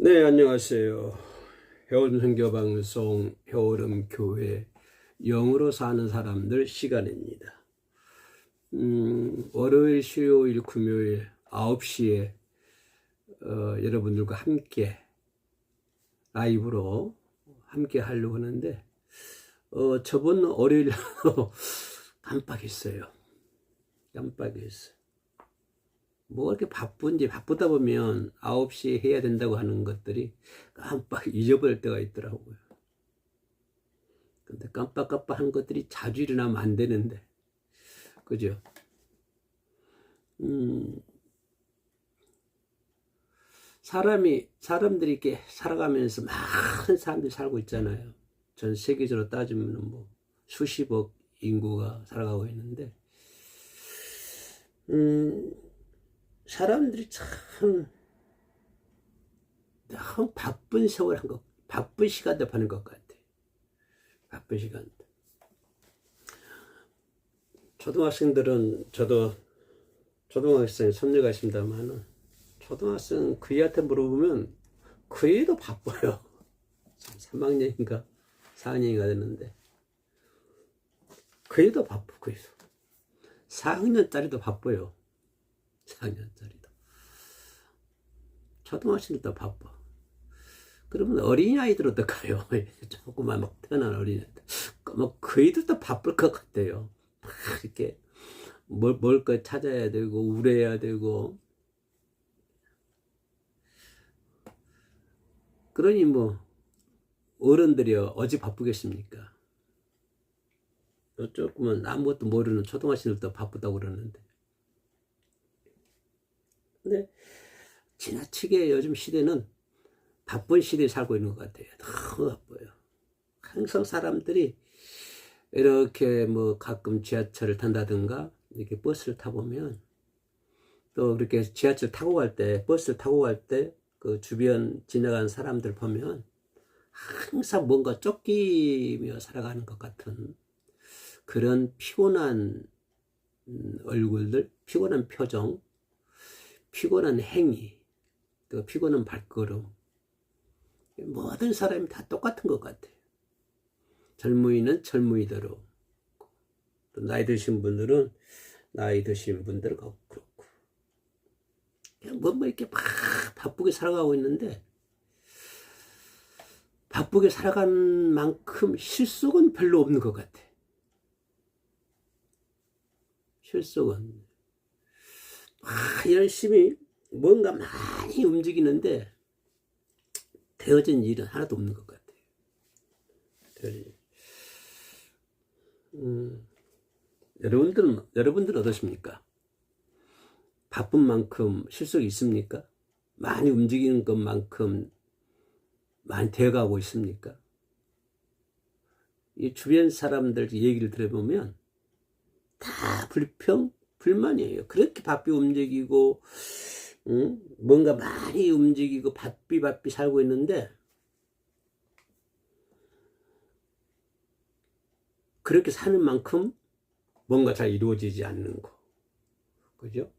네, 안녕하세요. 해오름 선교방송 해오름 교회 영으로 사는 사람들 시간입니다. 월요일, 수요일, 금요일 9시에 여러분들과 함께 라이브로 함께 하려고 하는데 저번 월요일 깜빡했어요. 뭐 이렇게 바쁘다 보면 9시에 해야 된다고 하는 것들이 깜빡 잊어버릴 때가 있더라고요. 근데 깜빡한 것들이 자주 일어나면 안 되는데, 그죠? 사람들이 이렇게 살아가면서 많은 사람들이 살고 있잖아요. 전 세계적으로 따지면 뭐 수십억 인구가 살아가고 있는데, 사람들이 참 너무 바쁜 세월 바쁜 시간대 보는 것 같아. 바쁜 시간대. 초등학생들은 저도 초등학생 손녀가 있습니다만은 초등학생 그 애한테 물어보면 그 애도 바빠요. 3학년인가 4학년인가 됐는데 그 애도 바쁘고 그 애도 4학년짜리도 바빠요. 4학년짜리도 초등학생들도 바빠. 그러면 어린아이들 어떡해요? 조그만 막 태어난 어린아이들 그 애들도 바쁠 것 같아요. 막 이렇게 뭘 거 찾아야 되고 우려해야 되고. 그러니 뭐 어른들이 어찌 바쁘겠습니까? 조금은 아무것도 모르는 초등학생들도 바쁘다고 그러는데. 근데 지나치게 요즘 시대는 바쁜 시대에 살고 있는 것 같아요. 너무 바빠요. 항상 사람들이 이렇게 뭐 가끔 지하철을 탄다든가 이렇게 버스를 타보면 또 그렇게 지하철 타고 갈 때, 버스를 타고 갈 때 그 주변 지나가는 사람들 보면 항상 뭔가 쫓기며 살아가는 것 같은 그런 피곤한 얼굴들, 피곤한 표정, 피곤한 행위, 또 피곤한 발걸음. 모든 사람이 다 똑같은 것 같아요. 젊은이는 젊은이대로, 또 나이 드신 분들은 나이 드신 분대로 그렇고. 뭐 이렇게 막 바쁘게 살아가고 있는데, 바쁘게 살아간 만큼 실속은 별로 없는 것 같아. 실속은. 열심히 뭔가 많이 움직이는데, 되어진 일은 하나도 없는 것 같아요. 여러분들은 어떠십니까? 바쁜 만큼 실속이 있습니까? 많이 움직이는 것만큼 많이 되어가고 있습니까? 이 주변 사람들 얘기를 들어보면 다 불만이에요. 그렇게 바삐 움직이고, 뭔가 많이 움직이고 바삐 살고 있는데, 그렇게 사는 만큼 뭔가 잘 이루어지지 않는 거. 그죠?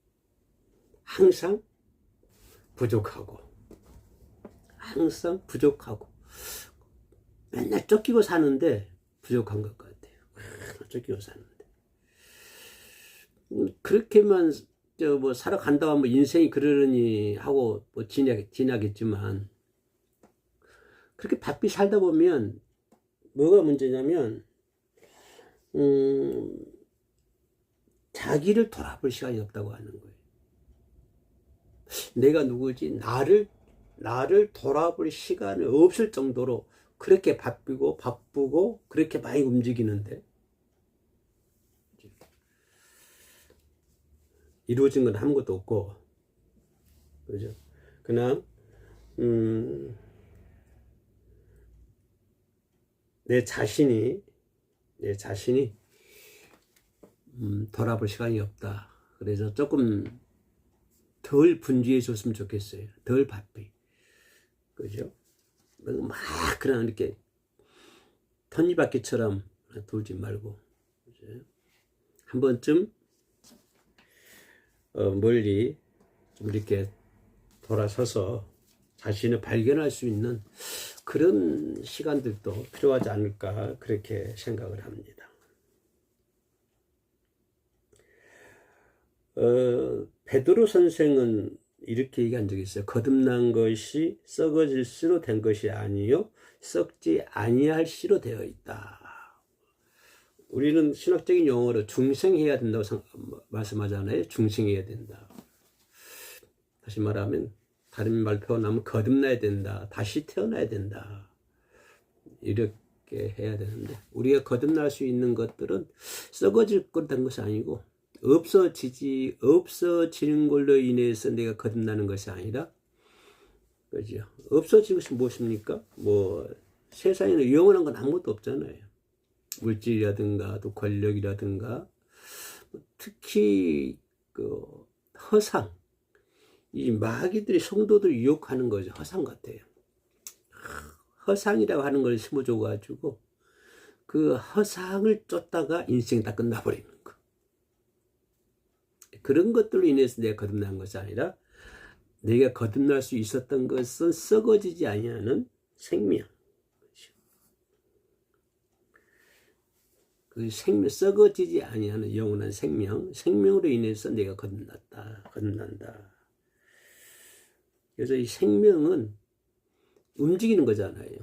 항상 부족하고 맨날 쫓기고 사는데 부족한 것 같아요. 쫓기고 사는데 그렇게만 뭐 살아간다고 하면 인생이 그러려니 하고 뭐 지나겠지만, 그렇게 바삐 살다 보면 뭐가 문제냐면 자기를 돌아볼 시간이 없다고 하는 거예요. 내가 누구지? 나를 돌아볼 시간이 없을 정도로 그렇게 바쁘고 그렇게 많이 움직이는데 이루어진 건 아무것도 없고, 그죠? 그냥 내 자신이 돌아볼 시간이 없다. 그래서 조금 덜 분주해 줬으면 좋겠어요. 덜 바삐. 그죠? 막 그냥 이렇게 톱니바퀴처럼 돌지 말고, 그죠? 한 번쯤 멀리 좀 이렇게 돌아서서 자신을 발견할 수 있는 그런 시간들도 필요하지 않을까 그렇게 생각을 합니다. 베드로 선생은 이렇게 얘기한 적이 있어요. 거듭난 것이 썩어질 수로 된 것이 아니요 썩지 아니할 씨로 되어 있다. 우리는 신학적인 용어로 중생해야 된다고 말씀하잖아요. 중생해야 된다. 다시 말하면 다른 말 표현하면 거듭나야 된다. 다시 태어나야 된다. 이렇게 해야 되는데 우리가 거듭날 수 있는 것들은 썩어질 것 된 것이 아니고 없어지는 걸로 인해서 내가 거듭나는 것이 아니라, 그죠? 없어지는 것이 무엇입니까? 뭐 세상에는 영원한 건 아무것도 없잖아요. 물질이라든가 또 권력이라든가 특히 그 허상, 이 마귀들이 성도들 유혹하는 거죠. 허상 같아요. 허상이라고 하는 걸 심어줘가지고 그 허상을 쫓다가 인생이 다 끝나버리는 거. 그런 것들로 인해서 내가 거듭난 것이 아니라 내가 거듭날 수 있었던 것은 썩어지지 아니하는 생명. 그 생명, 썩어지지 아니하는 영원한 생명으로 인해서 내가 거듭난다. 그래서 이 생명은 움직이는 거잖아요.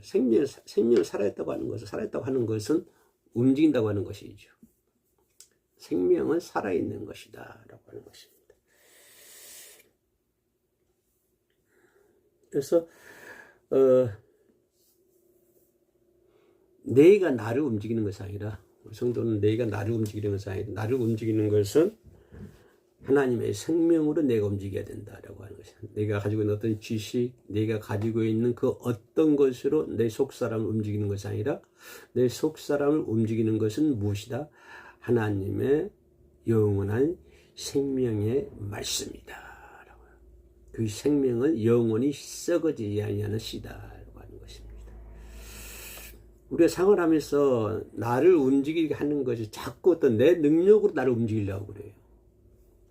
생명을 살아있다고 하는 것은 움직인다고 하는 것이죠. 생명은 살아있는 것이다 라고 하는 것입니다. 그래서 내가 나를 움직이는 것이 아니라, 성도는 내가 나를 움직이는 것이 아니라 나를 움직이는 것은 하나님의 생명으로 내가 움직여야 된다라고 하는 것이다. 내가 가지고 있는 어떤 지식, 내가 가지고 있는 그 어떤 것으로 내 속사람을 움직이는 것이 아니라 내 속사람을 움직이는 것은 무엇이다? 하나님의 영원한 생명의 말씀이다. 그 생명은 영원히 썩어지지 아니하는 씨다라고 하는 것입니다. 우리가 생활하면서 나를 움직이게 하는 것이 자꾸 어떤 내 능력으로 나를 움직이려고 그래요.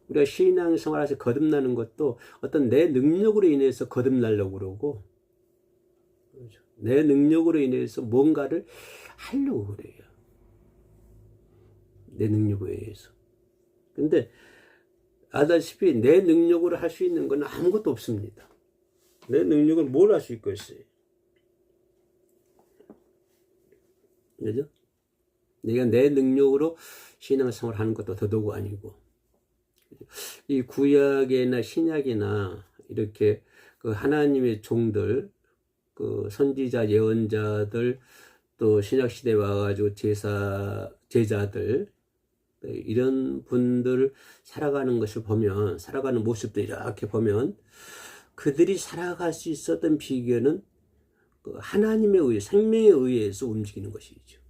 우리가 신앙생활에서 거듭나는 것도 어떤 내 능력으로 인해서 거듭나려고 그러고, 내 능력으로 인해서 뭔가를 하려고 그래요. 내 능력에 의해서. 근데 아다시피 내 능력으로 할 수 있는 건 아무것도 없습니다. 내 능력은 뭘 할 수 있겠어요? 그죠? 내가 내 능력으로 신앙생활 하는 것도 더더욱 아니고, 이 구약이나 신약이나 이렇게 그 하나님의 종들, 그 선지자, 예언자들, 또 신약시대에 와가지고 제자들, 이런 분들 살아가는 것을 보면, 살아가는 모습들 이렇게 보면, 그들이 살아갈 수 있었던 비결은 그 하나님에 의해, 생명에 의해서 움직이는 것이죠.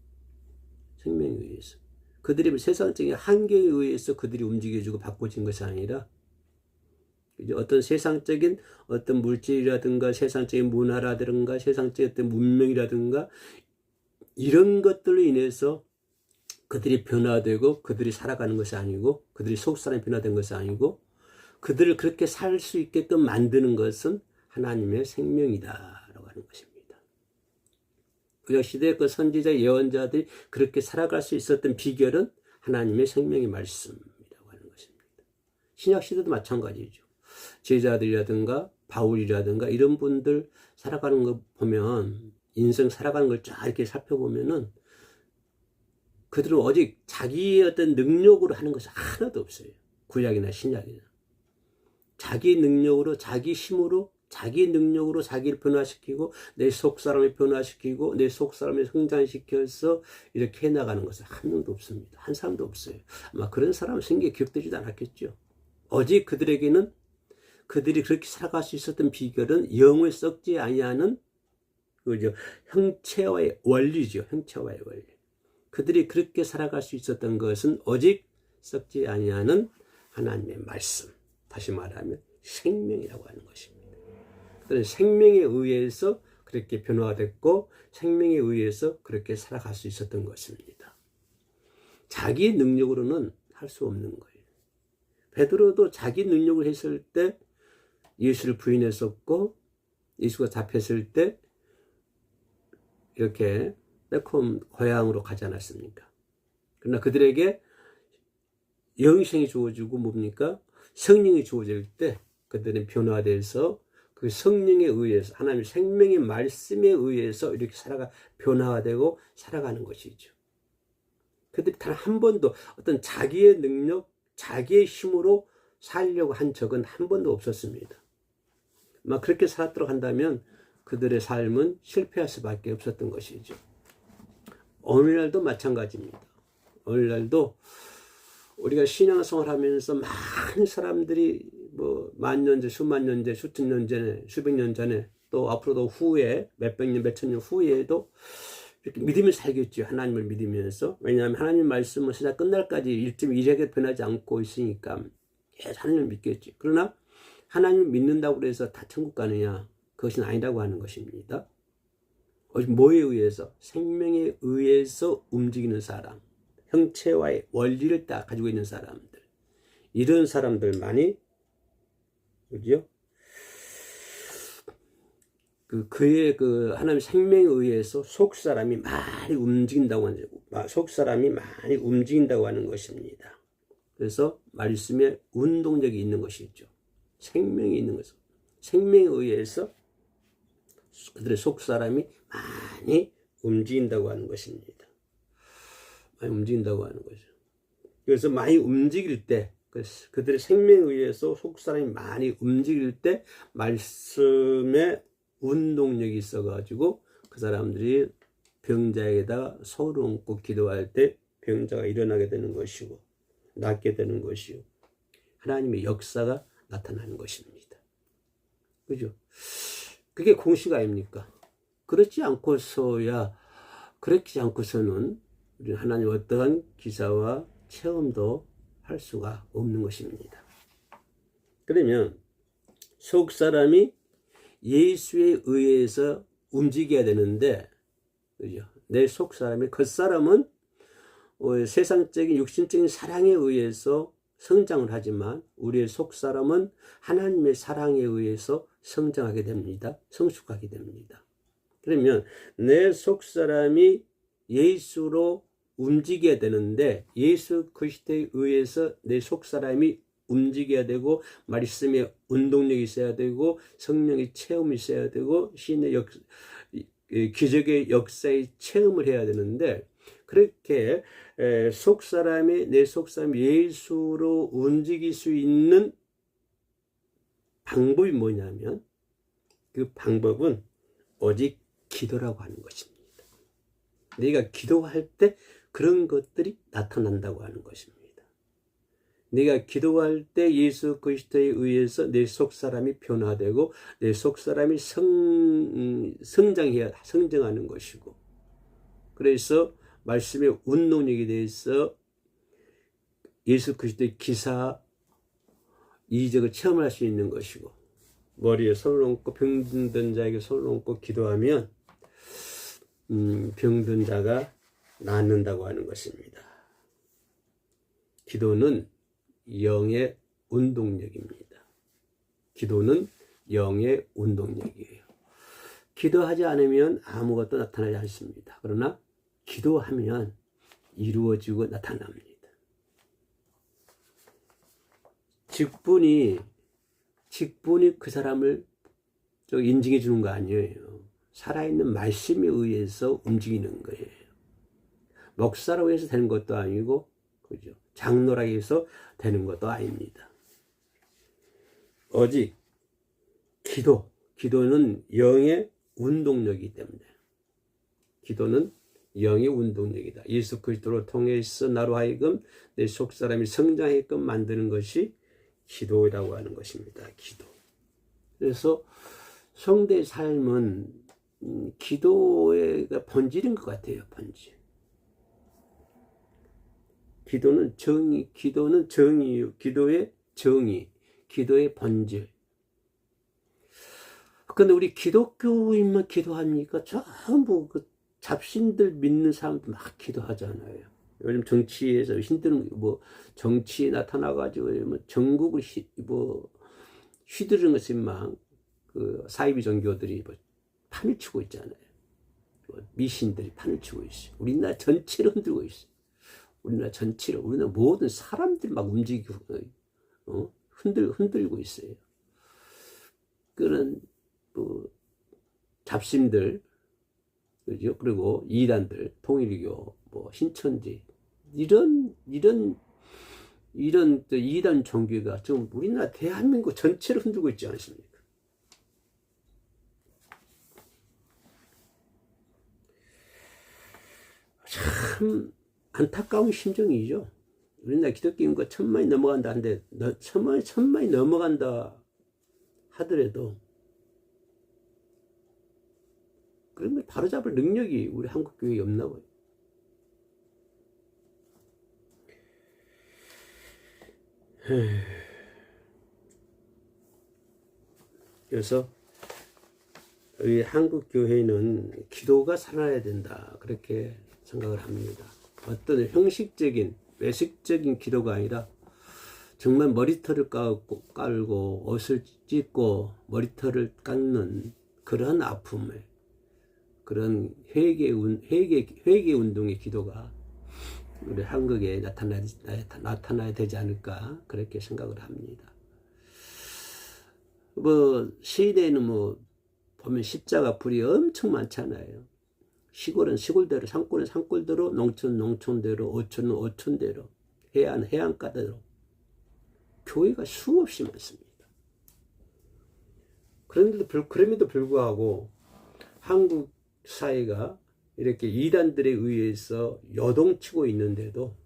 생명에 의해서. 그들이 세상적인 한계에 의해서 그들이 움직여지고 바꿔진 것이 아니라, 어떤 세상적인 어떤 물질이라든가 세상적인 문화라든가 세상적인 어떤 문명이라든가 이런 것들로 인해서 그들이 변화되고 그들이 살아가는 것이 아니고, 그들이 속사람이 변화된 것이 아니고, 그들을 그렇게 살 수 있게끔 만드는 것은 하나님의 생명이다라고 하는 것입니다. 구약시대의 그 선지자 예언자들이 그렇게 살아갈 수 있었던 비결은 하나님의 생명의 말씀이라고 하는 것입니다. 신약시대도 마찬가지죠. 제자들이라든가 바울이라든가 이런 분들 살아가는 거 보면, 인생 살아가는 걸 쫙 이렇게 살펴보면은 그들은 오직 자기의 어떤 능력으로 하는 것이 하나도 없어요. 구약이나 신약이나. 자기 능력으로, 자기 힘으로, 자기 능력으로 자기를 변화시키고 내 속사람을 변화시키고 내 속사람을 성장시켜서 이렇게 해나가는 것은 한 명도 없습니다. 한 사람도 없어요. 아마 그런 사람은 생기에 기억되지도 않았겠죠. 오직 그들에게는 그들이 그렇게 살아갈 수 있었던 비결은 영을 썩지 아니하는 그죠, 형체와의 원리죠. 형체와의 원리. 그들이 그렇게 살아갈 수 있었던 것은 오직 썩지 아니하는 하나님의 말씀. 다시 말하면 생명이라고 하는 것입니다. 그들은 생명에 의해서 그렇게 변화가 됐고 생명에 의해서 그렇게 살아갈 수 있었던 것입니다. 자기 능력으로는 할 수 없는 거예요. 베드로도 자기 능력을 했을 때 예수를 부인했었고 예수가 잡혔을 때 이렇게 매콤 고향으로 가지 않았습니까? 그러나 그들에게 영생이 주어지고 뭡니까? 성령이 주어질 때 그들은 변화돼서 그 성령에 의해서 하나님의 생명의 말씀에 의해서 이렇게 변화되고 살아가는 것이죠. 그들이 단 한 번도 어떤 자기의 능력, 자기의 힘으로 살려고 한 적은 한 번도 없었습니다. 막 그렇게 살았도록 한다면 그들의 삶은 실패할 수밖에 없었던 것이죠. 오늘날도 마찬가지입니다. 오늘날도 우리가 신앙생활 하면서 많은 사람들이 뭐 만 년 전, 수만 년 전, 수천 년 전에, 수백 년 전에 또 앞으로도 후에 몇백 년, 몇천 년 후에도 이렇게 믿으며 살겠죠. 하나님을 믿으면서. 왜냐하면 하나님 말씀은 세상 끝날까지 일점일하게 변하지 않고 있으니까 계속 하나님을 믿겠지. 그러나 하나님을 믿는다고 해서 다 천국 가느냐? 그것은 아니라고 하는 것입니다. 뭐에 의해서? 생명에 의해서 움직이는 사람, 형체와의 원리를 다 가지고 있는 사람들, 이런 사람들만이, 그죠? 그의 하나님 생명에 의해서 속 사람이 많이 움직인다고 하는 것입니다. 그래서 말씀에 운동력이 있는 것이죠. 생명이 있는 것은 생명에 의해서 그들의 속 사람이 많이 움직인다고 하는 것입니다. 많이 움직인다고 하는 거죠. 그래서 많이 움직일 때, 그들의 생명에 의해서 속 사람이 많이 움직일 때 말씀에 운동력이 있어가지고 그 사람들이 병자에게다가 손을 얹고 기도할 때 병자가 일어나게 되는 것이고 낫게 되는 것이고 하나님의 역사가 나타나는 것입니다. 그죠? 그게 공식 아닙니까? 그렇지 않고서는 우리는 하나님 어떠한 기사와 체험도 할 수가 없는 것입니다. 그러면 속 사람이 예수에 의해서 움직여야 되는데, 그죠? 내 속 사람이, 겉사람은 세상적인 육신적인 사랑에 의해서 성장을 하지만 우리의 속 사람은 하나님의 사랑에 의해서 성장하게 됩니다. 성숙하게 됩니다. 그러면 내 속 사람이 예수로 움직여야 되는데 예수 그리스도에 의해서 내 속 사람이 움직여야 되고 말씀에 운동력이 있어야 되고 성령의 체험이 있어야 되고 신의 기적의 역사의 체험을 해야 되는데 그렇게 내 속 사람이 예수로 움직일 수 있는 방법이 뭐냐면 그 방법은 오직 기도라고 하는 것입니다. 내가 기도할 때 그런 것들이 나타난다고 하는 것입니다. 내가 기도할 때 예수 그리스도에 의해서 내 속 사람이 변화되고 내 속 사람이 성장하는 것이고 그래서 말씀의 운동력에 대해서 예수 그리스도의 기사 이적을 체험할 수 있는 것이고 머리에 손을 얹고 병든 자에게 손을 얹고 기도하면 병든 자가 낫는다고 하는 것입니다. 기도는 영의 운동력입니다. 기도는 영의 운동력이에요. 기도하지 않으면 아무것도 나타나지 않습니다. 그러나 기도하면 이루어지고 나타납니다. 직분이 그 사람을 인증해 주는 거 아니에요. 살아있는 말씀에 의해서 움직이는 거예요. 목사라고 해서 되는 것도 아니고, 그죠? 장로라고 해서 되는 것도 아닙니다. 오직 기도는 영의 운동력이기 때문에 기도는 영의 운동력이다. 예수 그리스도를 통해서 나로 하여금 내 속사람이 성장하게끔 만드는 것이 기도라고 하는 것입니다. 기도. 그래서 성도의 삶은 기도의 본질인 것 같아요. 본질. 기도는 정의요. 기도의 정의, 기도의 본질. 근데 우리 기독교인만 기도합니까? 전부 잡신들 믿는 사람들 막 기도하잖아요. 요즘 정치에서 신들은 정치에 나타나가지고 전국을 휘두르는 것이 막 그 사이비 종교들이 뭐 판을 치고 있잖아요. 미신들이 판을 치고 있어요. 우리나라 전체를 흔들고 있어요. 우리나라 전체를, 우리나라 모든 사람들이 막 움직이고, 흔들고 있어요. 그런, 뭐, 잡신들, 그죠? 그리고 이단들, 통일교, 뭐, 신천지, 이런 또 이단 종교가 지금 우리나라 대한민국 전체를 흔들고 있지 않습니까? 참 안타까운 심정이죠. 우리나라 기독교 인구가 1,000만이 넘어간다 하는데, 1,000만이 넘어간다 하더라도 그런 걸 바로잡을 능력이 우리 한국 교회에 없나 봐요. 그래서 우리 한국 교회는 기도가 살아야 된다, 그렇게 생각을 합니다. 어떤 형식적인 외식적인 기도가 아니라 정말 머리털을 깔고 옷을 찢고 머리털을 깎는 그런 아픔에, 그런 회개 운동의 기도가 우리 한국에 나타나야 되지 않을까, 그렇게 생각을 합니다. 뭐 시내에는 뭐 보면 십자가 불이 엄청 많잖아요. 시골은 시골대로, 산골은 산골대로, 농촌은 농촌대로, 어촌은 어촌대로, 해안은 해안가대로 교회가 수없이 많습니다. 그럼에도 불구하고 한국 사회가 이렇게 이단들에 의해서 여동치고 있는데도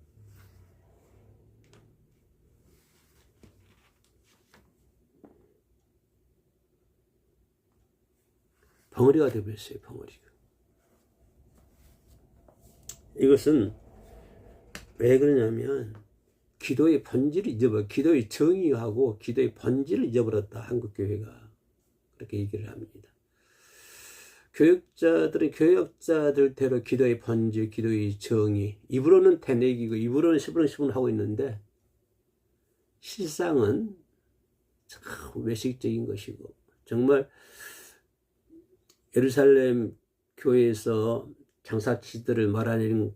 벙어리가 되어버렸어요. 벙어리가. 이것은 왜 그러냐면 기도의 본질을 기도의 정의하고 기도의 본질을 잊어버렸다, 한국 교회가. 그렇게 얘기를 합니다. 교역자들대로 기도의 본질, 기도의 정의, 입으로는 되뇌기고 입으로는 시부렁시부렁 하고 있는데 실상은 참 외식적인 것이고, 정말 예루살렘 교회에서 장사치들을 말하는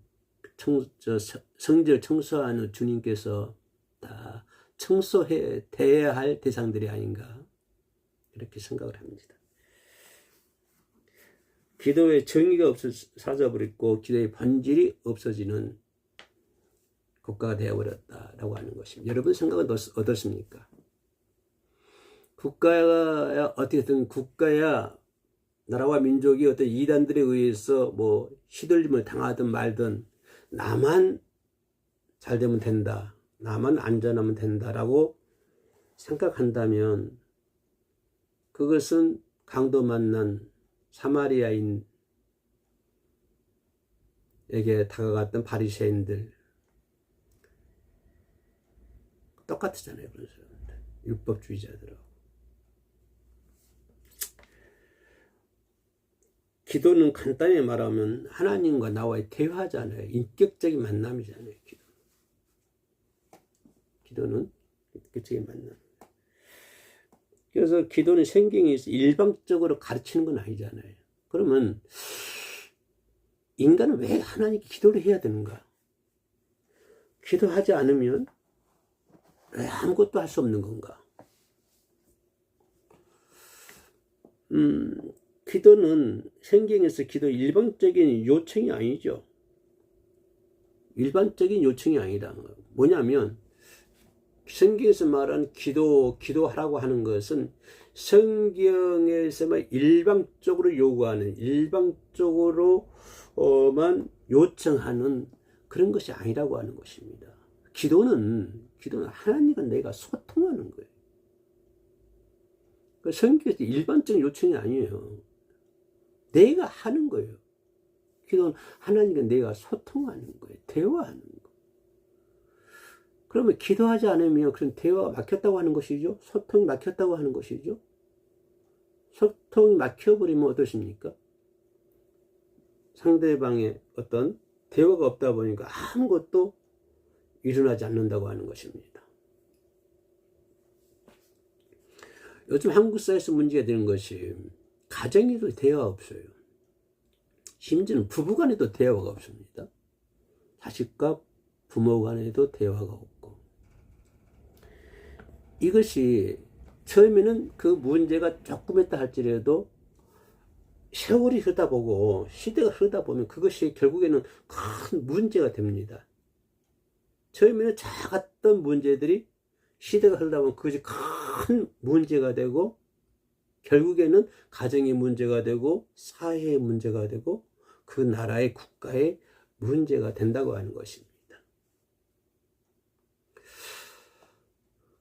성지를 청소하는 주님께서 다 청소해야 할 대상들이 아닌가, 이렇게 생각을 합니다. 기도의 정의가 사라져버렸고 기도의 본질이 없어지는 국가가 되어버렸다라고 하는 것입니다. 여러분 생각은 어떻습니까? 국가야, 어떻게든 국가야, 나라와 민족이 어떤 이단들에 의해서 뭐 휘둘림을 당하든 말든 나만 잘 되면 된다, 나만 안전하면 된다라고 생각한다면 그것은 강도 만난 사마리아인에게 다가갔던 바리새인들 똑같잖아요. 그런 사람들, 율법주의자들하고. 기도는 간단히 말하면 하나님과 나와의 대화잖아요. 인격적인 만남이잖아요. 기도는 인격적인 만남. 그래서 기도는 성경에서 일방적으로 가르치는 건 아니잖아요. 그러면 인간은 왜 하나님께 기도를 해야 되는가? 기도하지 않으면 왜 아무것도 할 수 없는 건가? 기도는 성경에서 기도 일방적인 요청이 아니죠. 일반적인 요청이 아니라 뭐냐면 성경에서 말하는 기도하라고 하는 것은 성경에서만 일방적으로 요구하는, 일방적으로만 요청하는 그런 것이 아니라고 하는 것입니다. 기도는 하나님과 내가 소통하는 거예요. 성경에서 일반적인 요청이 아니에요. 내가 하는 거예요. 기도는 하나님과 내가 소통하는 거예요. 대화하는 거예요. 그러면 기도하지 않으면 그런 대화가 막혔다고 하는 것이죠. 소통이 막혔다고 하는 것이죠. 소통이 막혀버리면 어떠십니까? 상대방의 어떤 대화가 없다 보니까 아무것도 일어나지 않는다고 하는 것입니다. 요즘 한국 사회에서 문제가 되는 것이 가정에도 대화가 없어요. 심지어는 부부간에도 대화가 없습니다. 자식과 부모 간에도 대화가 없고. 이것이 처음에는 그 문제가 조금 있다 할지라도 세월이 흐르다 보고 시대가 흐르다 보면 그것이 결국에는 큰 문제가 됩니다. 처음에는 작았던 문제들이 시대가 흐르다 보면 그것이 큰 문제가 되고 결국에는 가정의 문제가 되고 사회의 문제가 되고 그 나라의 국가의 문제가 된다고 하는 것입니다.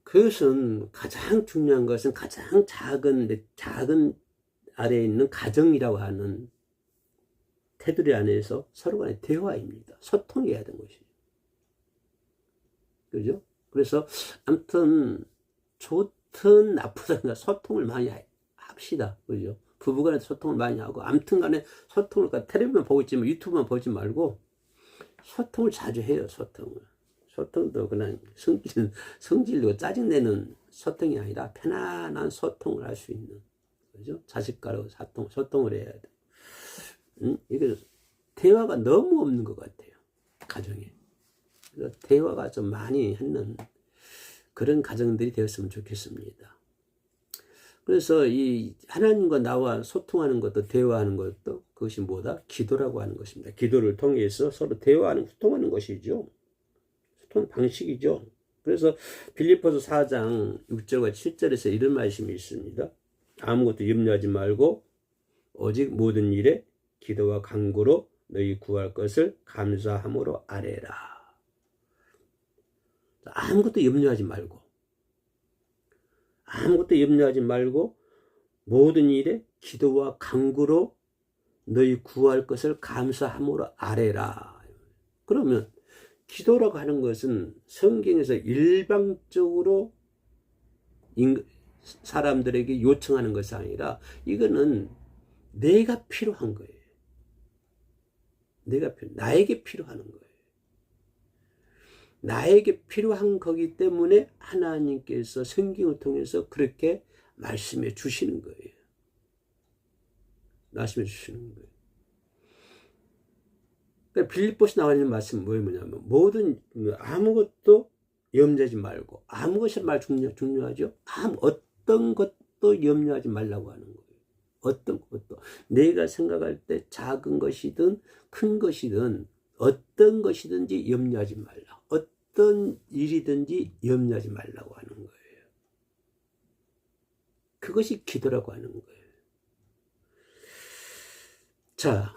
그것은 가장 중요한 것은 가장 작은 아래에 있는 가정이라고 하는 테두리 안에서 서로 간의 대화입니다. 소통해야 되는 것이죠. 그죠? 그래서 아무튼 좋든 나쁘든 소통을 많이 합시다. 그죠? 부부간에 소통을 많이 하고 아무튼 간에 소통을 텔레비만 보고 있지만 유튜브만 보지 말고 소통을 자주 해요. 소통도 그냥 성질로 짜증내는 소통이 아니라 편안한 소통을 할 수 있는, 그죠? 자식과로 소통을 해야 돼. 이게 대화가 너무 없는 것 같아요. 가정에. 그래서 대화가 좀 많이 하는 그런 가정들이 되었으면 좋겠습니다. 그래서 이 하나님과 나와 소통하는 것도 대화하는 것도 그것이 뭐다? 기도라고 하는 것입니다. 기도를 통해서 서로 대화하는, 소통하는 것이죠. 소통 방식이죠. 그래서 빌립보서 4장 6절과 7절에서 이런 말씀이 있습니다. 아무것도 염려하지 말고 오직 모든 일에 기도와 간구로 너희 구할 것을 감사함으로 아뢰라. 아무것도 염려하지 말고 모든 일에 기도와 간구로 너희 구할 것을 감사함으로 아뢰라. 그러면 기도라고 하는 것은 성경에서 일방적으로 사람들에게 요청하는 것이 아니라 이거는 내가 필요한 거예요. 나에게 필요한 거예요. 나에게 필요한 거기 때문에 하나님께서 성경을 통해서 그렇게 말씀해 주시는 거예요. 말씀해 주시는 거예요. 그러니까 빌립보서 나와 있는 말씀은 뭐냐면 아무것도 염려하지 말고, 아무것이 중요하죠. 어떤 것도 염려하지 말라고 하는 거예요. 어떤 것도 내가 생각할 때 작은 것이든 큰 것이든 어떤 것이든지 염려하지 말라. 어떤 일이든지 염려하지 말라고 하는 거예요. 그것이 기도라고 하는 거예요. 자,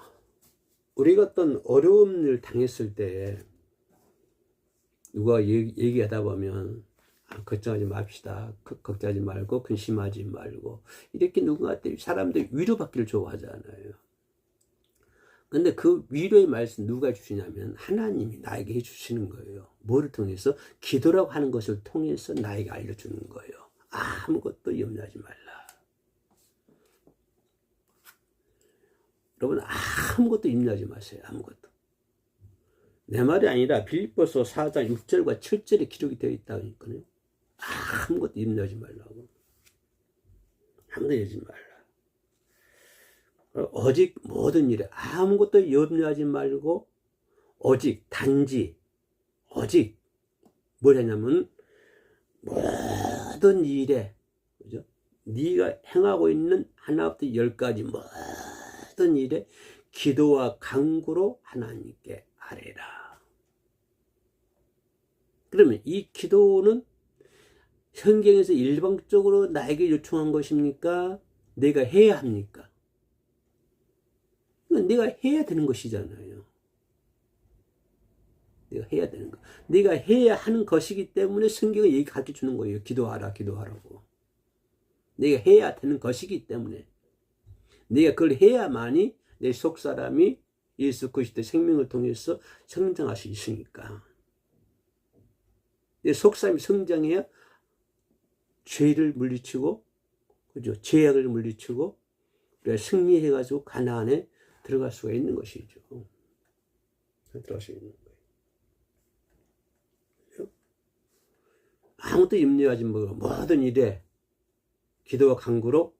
우리가 어떤 어려움을 당했을 때 누가 얘기하다 보면 걱정하지 맙시다. 걱정하지 말고 근심하지 말고 이렇게 누군가한테 사람들이 위로받기를 좋아하잖아요. 근데 그 위로의 말씀 누가 주시냐면 하나님이 나에게 해주시는 거예요. 뭐를 통해서? 기도라고 하는 것을 통해서 나에게 알려주는 거예요. 아무것도 염려하지 말라. 여러분 아무것도 염려하지 마세요. 아무것도. 내 말이 아니라 빌립보서 4장 6절과 7절에 기록이 되어 있다니까요. 아무것도 염려하지 말라고. 아무것도 염려하지 말라. 오직 모든 일에 아무것도 염려하지 말고 단지 뭘 하냐면 모든 일에, 그죠? 네가 행하고 있는 하나부터 10까지 모든 일에 기도와 간구로 하나님께 아뢰라. 그러면 이 기도는 성경에서 일방적으로 나에게 요청한 것입니까? 내가 해야 합니까? 내가 해야 되는 것이잖아요. 내가 해야 되는 거. 내가 해야 하는 것이기 때문에 성경은 얘기 가르쳐 주는 거예요. 기도하라고. 내가 해야 되는 것이기 때문에. 내가 그걸 해야만이 내 속사람이 예수 그리스도의 생명을 통해서 성장할 수 있으니까. 내 속사람이 성장해야 죄를 물리치고, 그죠? 죄악을 물리치고, 우리가 승리해가지고 가나안에 들어갈 수가 있는 것이죠. 들어갈 수 있는 거예요. 아무것도 염려하지 말고 모든 일에 기도와 간구로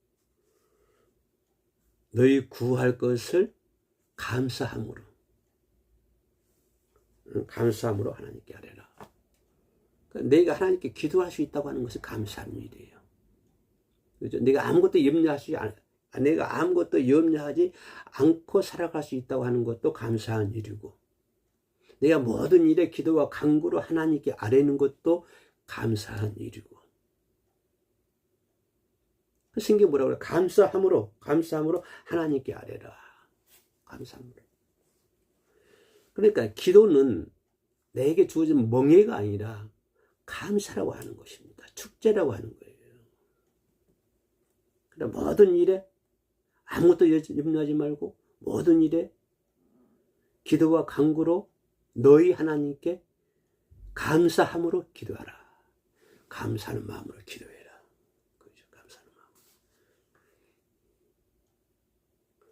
너희 구할 것을 감사함으로 하나님께 아뢰라. 그러니까 내가 하나님께 기도할 수 있다고 하는 것은 감사한 일이에요. 그죠? 내가 아무것도 염려하지 않고 살아갈 수 있다고 하는 것도 감사한 일이고, 내가 모든 일에 기도와 간구로 하나님께 아뢰는 것도 감사한 일이고. 성경 뭐라고 그래? 감사함으로 하나님께 아뢰라. 감사함으로. 그러니까 기도는 내게 주어진 멍해가 아니라 감사라고 하는 것입니다. 축제라고 하는 거예요. 그러니까 모든 일에 아무것도 염려하지 말고 모든 일에 기도와 간구로 너희 하나님께 감사함으로 기도하라. 감사하는 마음으로 기도해라. 그렇죠? 감사하는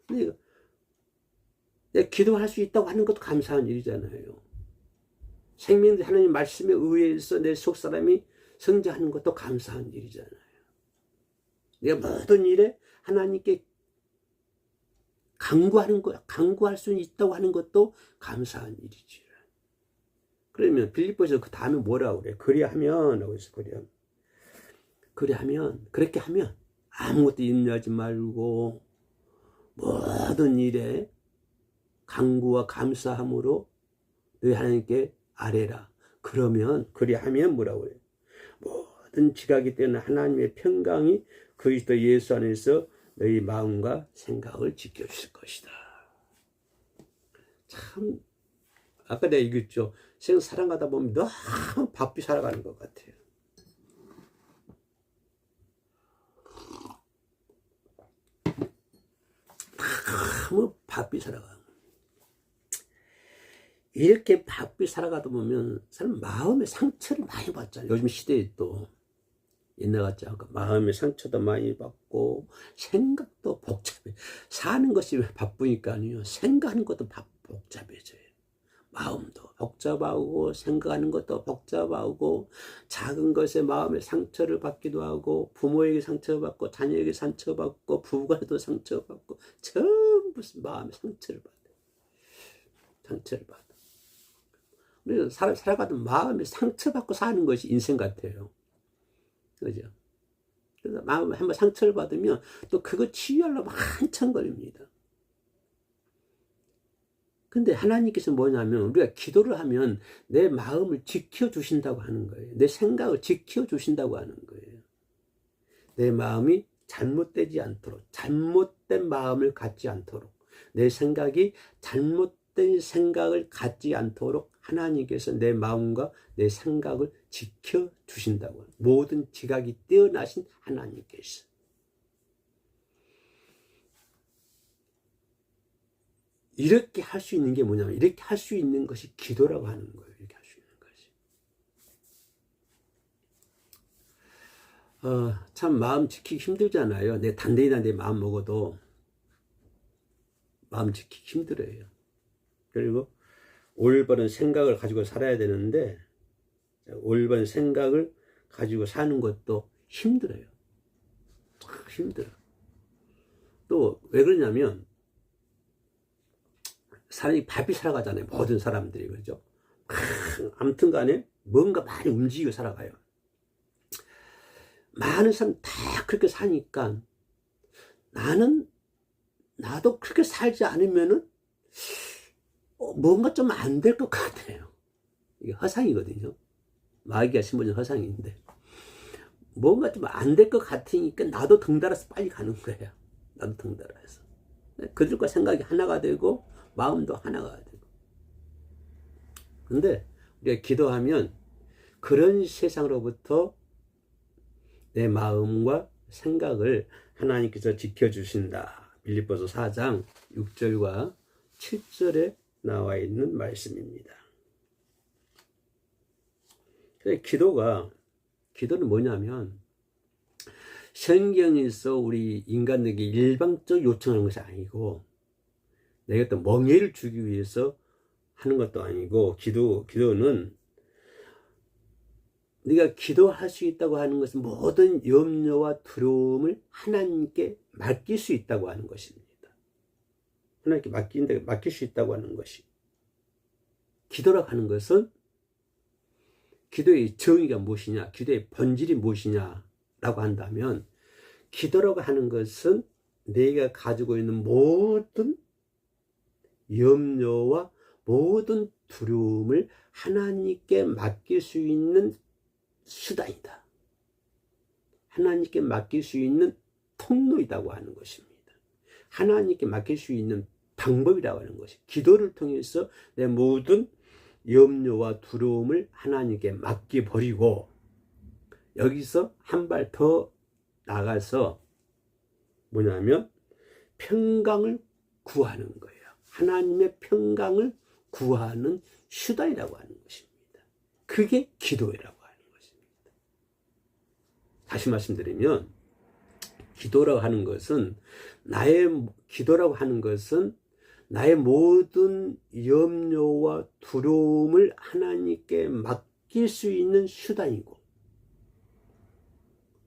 마음으로. 내가 기도할 수 있다고 하는 것도 감사한 일이잖아요. 생명의 하나님 말씀에 의해서 내 속사람이 성장하는 것도 감사한 일이잖아요. 내가 모든 일에 하나님께 간구할 수 있다고 하는 것도 감사한 일이지. 그러면 빌립보에서 그 다음에 뭐라고 그래? 그리하면 하고 있어. 그렇게 하면 아무것도 염려하지 말고 모든 일에 간구와 감사함으로 너희 하나님께 아뢰라. 그리하면 뭐라고 그래? 모든 지각이 되는 하나님의 평강이 그리스도 예수 안에서 너희 마음과 생각을 지켜주실 것이다. 참, 아까 내가 얘기했죠. 세상 살아가다 보면 너무 바삐 살아가는 것 같아요. 너무 바삐 살아가. 이렇게 바삐 살아가다 보면 사람 마음의 상처를 많이 받잖아요. 요즘 시대에 또 옛날 같지 않고 마음의 상처도 많이 받고 생각도 복잡해. 사는 것이 왜 바쁘니까 아니요. 생각하는 것도 복잡해져요. 마음도 복잡하고 생각하는 것도 복잡하고 작은 것에 마음의 상처를 받기도 하고 부모에게 상처받고 자녀에게 상처받고 부부간에도 상처받고 전부 마음의 상처를 받아. 그래서 살아가다 마음에 상처받고 사는 것이 인생 같아요. 그죠? 그래서 마음에 한번 상처를 받으면 또 그거 치유하려면 한참 걸립니다. 근데 하나님께서 뭐냐면 우리가 기도를 하면 내 마음을 지켜주신다고 하는 거예요. 내 생각을 지켜주신다고 하는 거예요. 내 마음이 잘못되지 않도록, 잘못된 마음을 갖지 않도록, 내 생각이 잘못된 생각을 갖지 않도록 하나님께서 내 마음과 내 생각을 지켜주신다고. 모든 지각이 뛰어나신 하나님께서. 이렇게 할 수 있는 게 뭐냐면, 이렇게 할 수 있는 것이 기도라고 하는 거예요. 이렇게 할 수 있는 것이. 참 마음 지키기 힘들잖아요. 내 단단히 내 마음 먹어도 마음 지키기 힘들어요. 그리고 올바른 생각을 가지고 살아야 되는데 올바른 생각을 가지고 사는 것도 힘들어요. 힘들어. 또 왜 그러냐면 사람이 바삐 살아가잖아요. 모든 사람들이. 그죠? 아무튼 간에 뭔가 많이 움직이고 살아가요. 많은 사람 다 그렇게 사니까 나도 그렇게 살지 않으면은 뭔가 좀 안 될 것 같아요. 이게 허상이거든요. 마귀가 심어준 허상인데 뭔가 좀 안 될 것 같으니까 나도 덩달아서 빨리 가는 거예요. 나도 덩달아서. 그들과 생각이 하나가 되고 마음도 하나가 되고. 근데 우리가 기도하면 그런 세상으로부터 내 마음과 생각을 하나님께서 지켜주신다. 빌립보서 4장 6절과 7절에 나와 있는 말씀입니다. 기도는 뭐냐면 성경에서 우리 인간에게 일방적으로 요청하는 것이 아니고 내가 또 멍해를 주기 위해서 하는 것도 아니고 기도는 네가 기도할 수 있다고 하는 것은 모든 염려와 두려움을 하나님께 맡길 수 있다고 하는 것입니다. 하나님께 맡길 수 있다고 하는 것이. 기도라고 하는 것은 기도의 정의가 무엇이냐, 기도의 본질이 무엇이냐라고 한다면, 기도라고 하는 것은 내가 가지고 있는 모든 염려와 모든 두려움을 하나님께 맡길 수 있는 수단이다. 하나님께 맡길 수 있는 통로이라고 하는 것입니다. 하나님께 맡길 수 있는 방법이라고 하는 것이, 기도를 통해서 내 모든 염려와 두려움을 하나님께 맡겨버리고, 여기서 한 발 더 나가서 뭐냐면 평강을 구하는 거예요. 하나님의 평강을 구하는 수단이라고 하는 것입니다. 그게 기도라고 하는 것입니다. 다시 말씀드리면, 기도라고 하는 것은 나의 모든 염려와 두려움을 하나님께 맡길 수 있는 수단이고,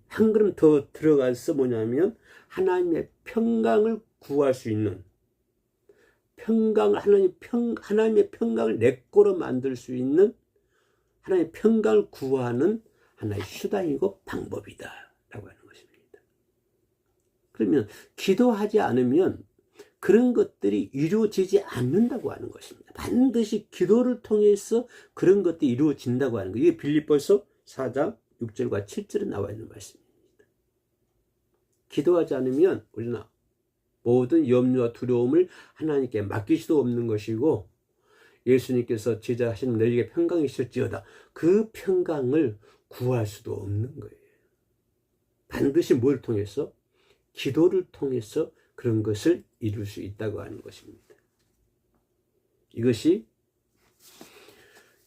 한 걸음 더 들어가서 뭐냐면 하나님의 평강을 구할 수 있는, 하나님의 평강을 내 거로 만들 수 있는, 하나님의 평강을 구하는 하나의 수단이고 방법이다 라고 하는 것입니다. 그러면 기도하지 않으면 그런 것들이 이루어지지 않는다고 하는 것입니다. 반드시 기도를 통해서 그런 것들이 이루어진다고 하는 거예요. 이게 빌립보서 4장 6절과 7절에 나와 있는 말씀입니다. 기도하지 않으면 우리는 모든 염려와 두려움을 하나님께 맡길 수도 없는 것이고, 예수님께서 제자하시는 너희에게 평강이 있을지어다, 그 평강을 구할 수도 없는 거예요. 반드시 뭘 통해서? 기도를 통해서 그런 것을 이룰 수 있다고 하는 것입니다. 이것이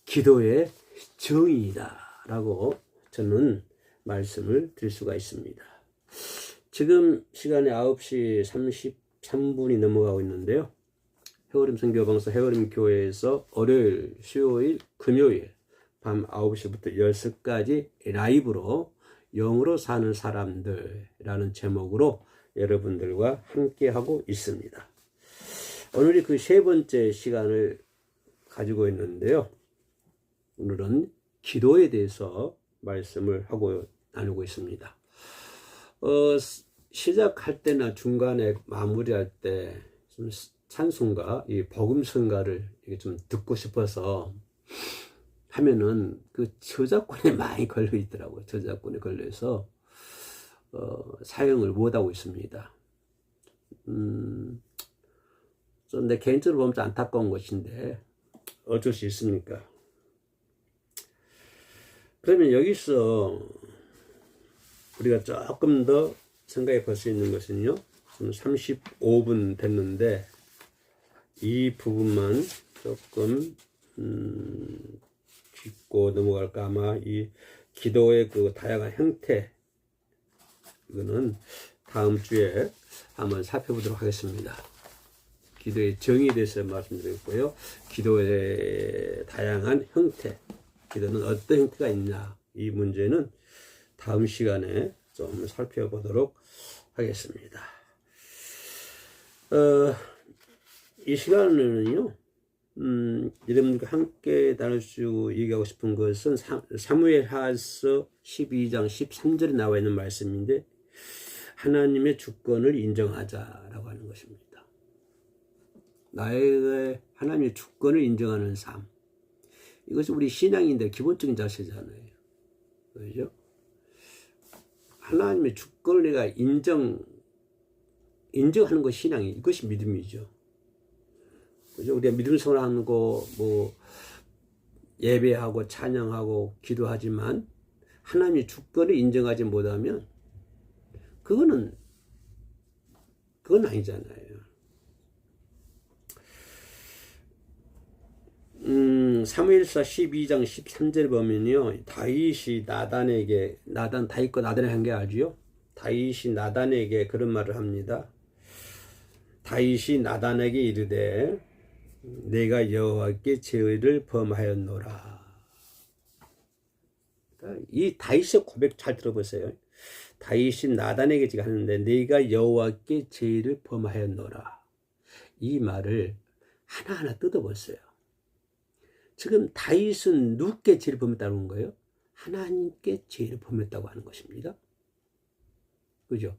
기도의 정의이다라고 저는 말씀을 드릴 수가 있습니다. 지금 시간이 9시 33분이 넘어가고 있는데요. 해오림 선교방송 해오림 교회에서 월요일, 수요일, 금요일 밤 9시부터 10시까지 라이브로 영으로 사는 사람들이라는 제목으로 여러분들과 함께하고 있습니다. 오늘이 그 세 번째 시간을 가지고 있는데요. 오늘은 기도에 대해서 말씀을 하고 나누고 있습니다. 시작할 때나 중간에 마무리할 때 좀 찬송가, 이 복음성가를 좀 듣고 싶어서 하면은 그 저작권에 많이 걸려 있더라고요. 저작권에 걸려서 사용을 못하고 있습니다. 좀 내 개인적으로 보면 좀 안타까운 것인데 어쩔 수 있습니까? 그러면 여기서 우리가 조금 더 생각해 볼 수 있는 것은요, 지금 35분 됐는데 이 부분만 조금 짚고 넘어갈까. 아마 이 기도의 그 다양한 형태, 이거는 다음 주에 한번 살펴보도록 하겠습니다. 기도의 정의에 대해서 말씀드렸고요, 기도의 다양한 형태, 기도는 어떤 형태가 있냐, 이 문제는 다음 시간에 좀 살펴보도록 하겠습니다. 이 시간에는요, 여러분들과 함께 나눌 수 얘기하고 싶은 것은 사무엘하서 12장 13절에 나와 있는 말씀인데, 하나님의 주권을 인정하자라고 하는 것입니다. 나에게 하나님의 주권을 인정하는 삶, 이것이 우리 신앙인들의 기본적인 자세잖아요. 그렇죠? 하나님의 주권을 내가 인정하는 것이 신앙이, 이것이 믿음이죠. 그죠? 우리가 믿음 생활하고 뭐 예배하고 찬양하고 기도하지만 하나님의 주권을 인정하지 못하면 그건 아니잖아요. 사무엘서 12장 13절 보면요, 다윗과 나단에게 한 게 알지요? 다윗이 나단에게 그런 말을 합니다. 다윗이 나단에게 이르되 내가 여호와께 죄를 범하였노라. 이 다윗의 고백 잘 들어보세요. 다윗이 나단에게 지금 하는데 네가 여호와께 죄를 범하였노라. 이 말을 하나하나 뜯어보세요. 지금 다윗은 누구께 죄를 범했다는 거예요? 하나님께 죄를 범했다고 하는 것입니다. 그죠?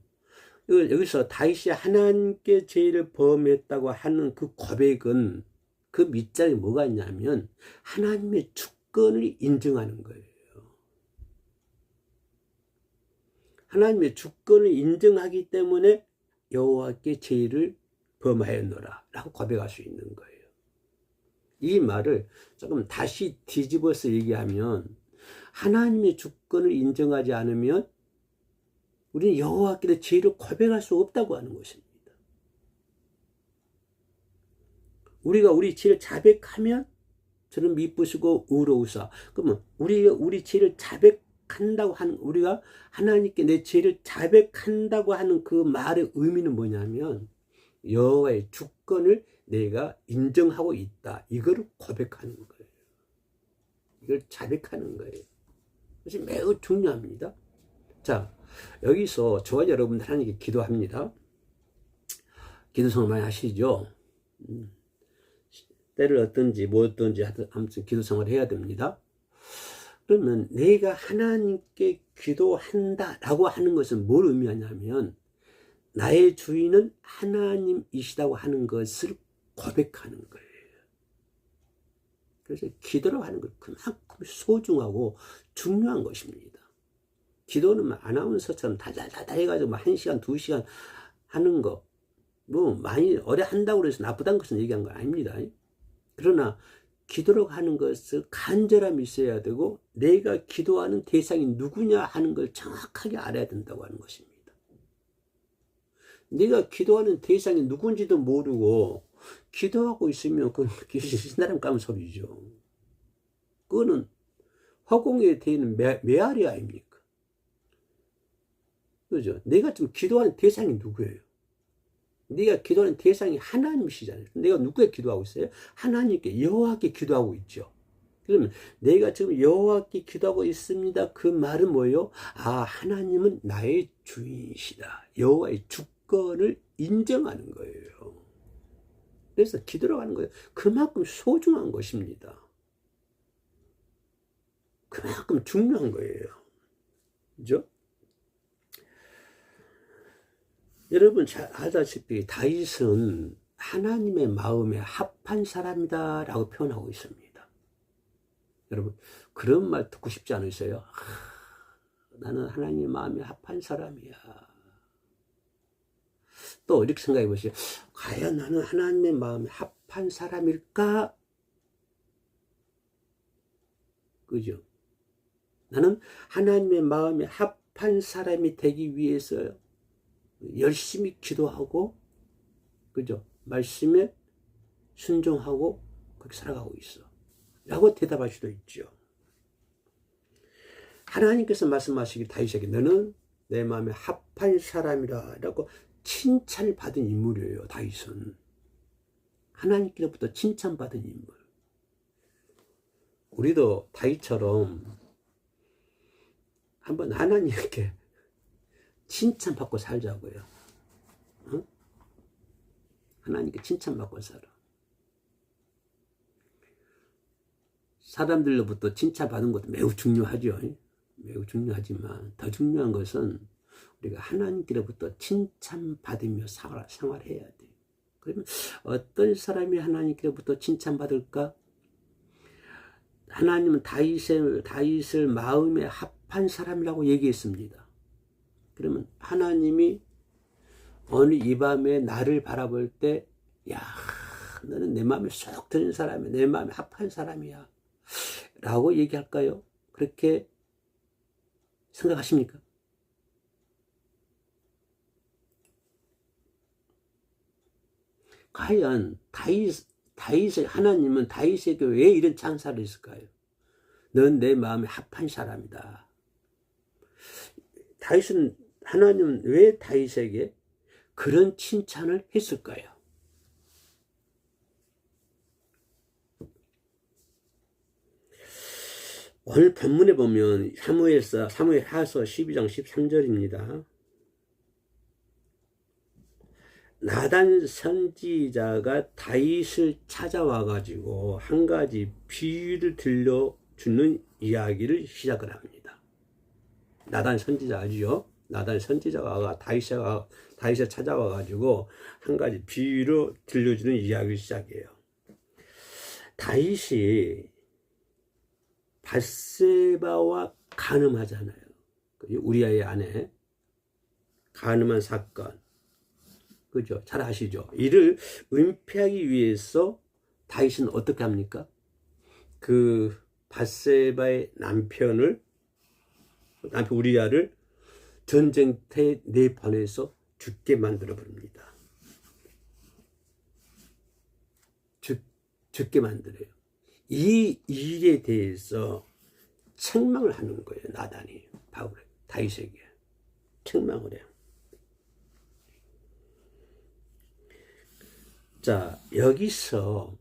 여기서 다윗이 하나님께 죄를 범했다고 하는 그 고백은 그 밑장에 뭐가 있냐면 하나님의 주권을 인정하는 거예요. 하나님의 주권을 인정하기 때문에 여호와께 죄를 범하였노라 라고 고백할 수 있는 거예요. 이 말을 조금 다시 뒤집어서 얘기하면 하나님의 주권을 인정하지 않으면 우리는 여호와께 죄를 고백할 수 없다고 하는 것입니다. 우리가 우리 죄를 자백하면 저는 미쁘시고 의로우사. 그러면 우리 죄를 자백한다고 하는, 우리가 하나님께 내 죄를 자백한다고 하는 그 말의 의미는 뭐냐면 여호와의 주권을 내가 인정하고 있다. 이거를 고백하는 거예요. 이걸 자백하는 거예요. 그래서 매우 중요합니다. 자, 여기서 저와 여러분 하나님께 기도합니다. 기도성을 많이 하시죠? 때를 어떤지 뭐 어떤지 아무튼 기도성을 해야 됩니다. 그러면 내가 하나님께 기도한다라고 하는 것은 뭘 의미하냐면 나의 주인은 하나님이시다고 하는 것을 고백하는 거예요. 그래서 기도라고 하는 것 그만큼 소중하고 중요한 것입니다. 기도는 아나운서처럼 다다다다 해가지고 1시간, 2시간 하는 거, 뭐 많이 오래 한다고 해서 나쁘다는 것은 얘기한 거 아닙니다. 그러나 기도라고 하는 것을 간절함이 있어야 되고 내가 기도하는 대상이 누구냐 하는 걸 정확하게 알아야 된다고 하는 것입니다. 내가 기도하는 대상이 누군지도 모르고 기도하고 있으면 그건 신나람 까는 소리죠. 그거는 허공에 대는 메아리 아닙니까? 그죠? 내가 지금 기도하는 대상이 누구예요? 네가 기도하는 대상이 하나님이시잖아요. 내가 누구에 기도하고 있어요? 하나님께, 여호와께 기도하고 있죠. 그러면 내가 지금 여호와께 기도하고 있습니다. 그 말은 뭐예요? 아, 하나님은 나의 주인이시다. 여호와의 주권을 인정하는 거예요. 그래서 기도라고 하는 거예요. 그만큼 소중한 것입니다. 그만큼 중요한 거예요. 그죠? 여러분 잘 알다시피 다윗은 하나님의 마음에 합한 사람이다 라고 표현하고 있습니다. 여러분 그런 말 듣고 싶지 않으세요? 나는 하나님의 마음에 합한 사람이야. 또 이렇게 생각해 보세요. 과연 나는 하나님의 마음에 합한 사람일까? 그죠? 나는 하나님의 마음에 합한 사람이 되기 위해서 열심히 기도하고, 그죠? 말씀에 순종하고 그렇게 살아가고 있어 라고 대답할 수도 있죠. 하나님께서 말씀하시기 다윗에게 너는 내 마음에 합한 사람이라 라고 칭찬을 받은 인물이에요. 다윗은 하나님께로부터 칭찬받은 인물. 우리도 다윗처럼 한번 하나님께 칭찬받고 살자고요. 응? 하나님께 칭찬받고 살아. 사람들로부터 칭찬받는 것도 매우 중요하죠. 매우 중요하지만 더 중요한 것은 우리가 하나님께로부터 칭찬받으며 생활해야 돼요. 그러면 어떤 사람이 하나님께로부터 칭찬받을까? 하나님은 다윗을 마음에 합한 사람이라고 얘기했습니다. 그러면 하나님이 어느 이 밤에 나를 바라볼 때, 야, 너는 내 마음에 쏙 드는 사람이야. 내 마음에 합한 사람이야. 라고 얘기할까요? 그렇게 생각하십니까? 과연 하나님은 다윗에게 왜 이런 찬사를 했을까요? 넌 내 마음에 합한 사람이다. 하나님은 왜 다윗에게 그런 칭찬을 했을까요? 오늘 본문에 보면 사무엘하서 12장 13절입니다. 나단 선지자가 다윗을 찾아와 가지고 한 가지 비유를 들려주는 이야기를 시작을 합니다. 나단 선지자 아니죠? 나단 선지자가 다윗을 찾아와 가지고 한 가지 비유로 들려주는 이야기를 시작해요. 다윗이 밧세바와 간음하잖아요. 우리아의 아내 간음한 사건, 그죠? 잘 아시죠? 이를 은폐하기 위해서 다윗은 어떻게 합니까? 그 밧세바의 남편 우리아를 전쟁터에 내보내서 죽게 만들어 버립니다. 죽게 만들어요. 이 일에 대해서 책망을 하는 거예요. 나단이 다윗에게 책망을 해요. 자, 여기서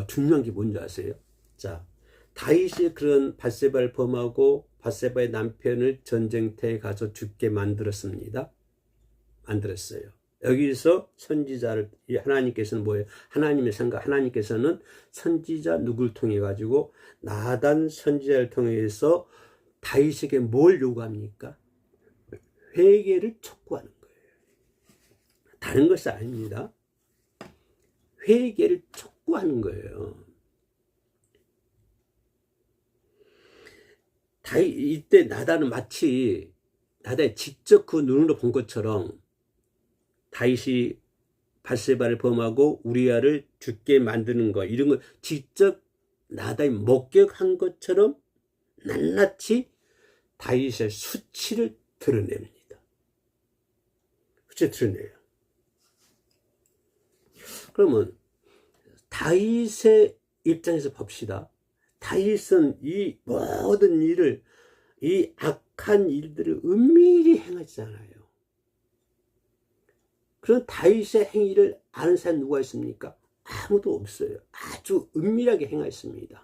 중요한 게 뭔지 아세요? 자, 다윗이 그런 밧세바를 범하고 밧세바의 남편을 전쟁터에 가서 죽게 만들었어요. 여기서 선지자를, 하나님께서는 뭐예요? 하나님께서는 선지자 누굴 통해 가지고 나단 선지자를 통해서 다윗에게 뭘 요구합니까? 회개를 촉구하는 거예요. 다른 것이 아닙니다. 회개를 촉구하는 거예요. 이때 나단은 마치 나단이 직접 그 눈으로 본 것처럼 다윗이 밧세바를 범하고 우리아를 죽게 만드는 거, 이런 걸 직접 나단이 목격한 것처럼 낱낱이 다윗의 수치를 드러냅니다. 수치를 드러내요. 그러면 다윗의 입장에서 봅시다. 다윗은 이 모든 일을, 이 악한 일들을 은밀히 행하잖아요. 그런 다윗의 행위를 아는 사람이 누가 있습니까? 아무도 없어요. 아주 은밀하게 행하였습니다.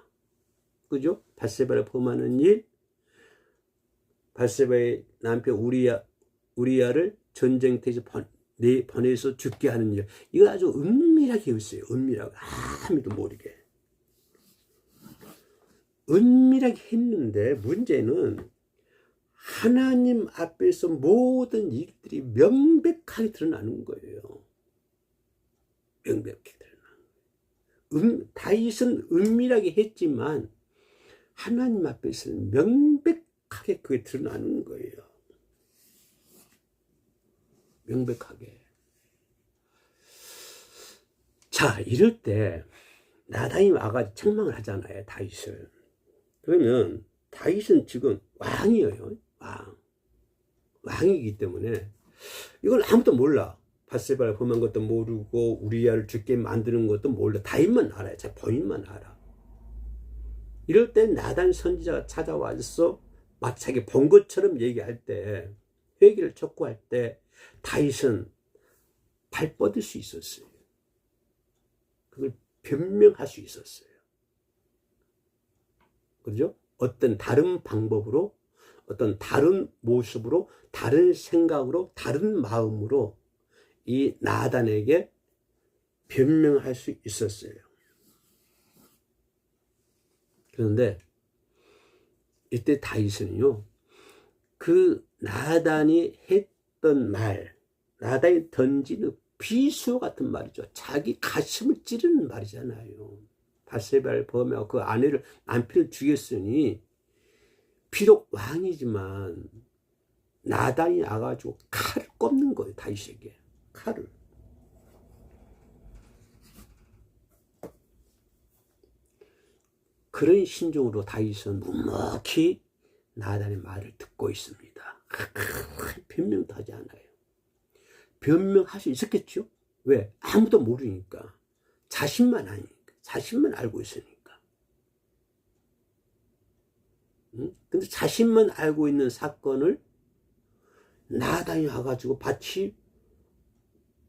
그죠? 밧세바를 범하는 일, 밧세바의 남편 우리아를 전쟁터에서 보내서 죽게 하는 일, 이거 아주 은밀하게 했어요. 은밀하게, 아무도 모르게 은밀하게 했는데, 문제는 하나님 앞에서 모든 일들이 명백하게 드러나는 거예요. 명백하게 드러나는 거예요. 다윗은 은밀하게 했지만 하나님 앞에서는 명백하게 그게 드러나는 거예요. 명백하게. 자, 이럴 때 나단이 와가지고 책망을 하잖아요, 다윗을. 그러면 다윗은 지금 왕이에요. 왕이기 때문에 이걸 아무도 몰라. 밧세바를 범한 것도 모르고 우리아를 죽게 만드는 것도 몰라. 다윗만 알아요. 자, 본인만 알아. 이럴 때 나단 선지자가 찾아와서 마치 자기 본 것처럼 얘기할 때, 회개를 촉구할 때 다윗은 발 뻗을 수 있었어요. 그걸 변명할 수 있었어요. 그죠? 어떤 다른 방법으로, 어떤 다른 모습으로, 다른 생각으로, 다른 마음으로 이 나단에게 변명할 수 있었어요. 그런데 이때 다윗은요, 그 나단이 했던 말, 나단이 던지는 비수 같은 말이죠. 자기 가슴을 찌르는 말이잖아요. 밧세바를 범하고 그 남편을 죽였으니 비록 왕이지만 나단이 와가지고 칼을 꼽는 거예요. 다윗에게 칼을. 그런 심정으로 다윗은 묵묵히 나단의 말을 듣고 있습니다. 변명도 하지 않아요. 변명할 수 있었겠죠? 왜? 아무도 모르니까. 자신만 아니까. 자신만 알고 있으니까. 근데 자신만 알고 있는 사건을 나단이 와가지고 마치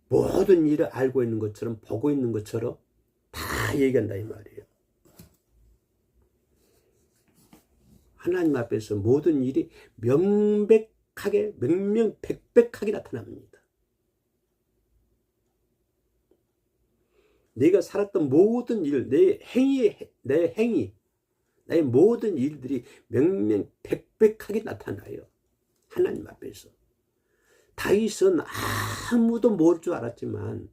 모든 일을 알고 있는 것처럼, 보고 있는 것처럼 다 얘기한다 이 말이에요. 하나님 앞에서 모든 일이 명백하게 명명백백하게 나타납니다. 내가 살았던 모든 일, 내 행위, 나의 모든 일들이 명명백백하게 나타나요. 하나님 앞에서. 다윗은 아무도 모를 줄 알았지만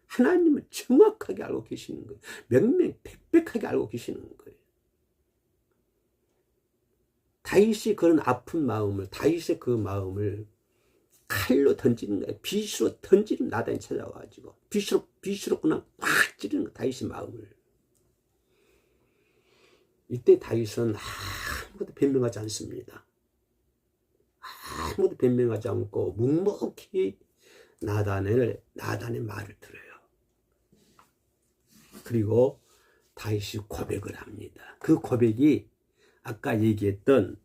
하나님을 정확하게 알고 계시는 거예요. 명명백백하게 알고 계시는 거예요. 다윗이 그런 아픈 마음을, 다윗의 그 마음을 칼로 던지는 거예요. 빗으로 던지는 나단이 찾아와가지고 빗으로 그냥 팍 찌르는 거, 다윗의 마음을. 이때 다윗은 아무것도 변명하지 않습니다. 아무것도 변명하지 않고 묵묵히 나단의 말을 들어요. 그리고 다윗이 고백을 합니다. 그 고백이 아까 얘기했던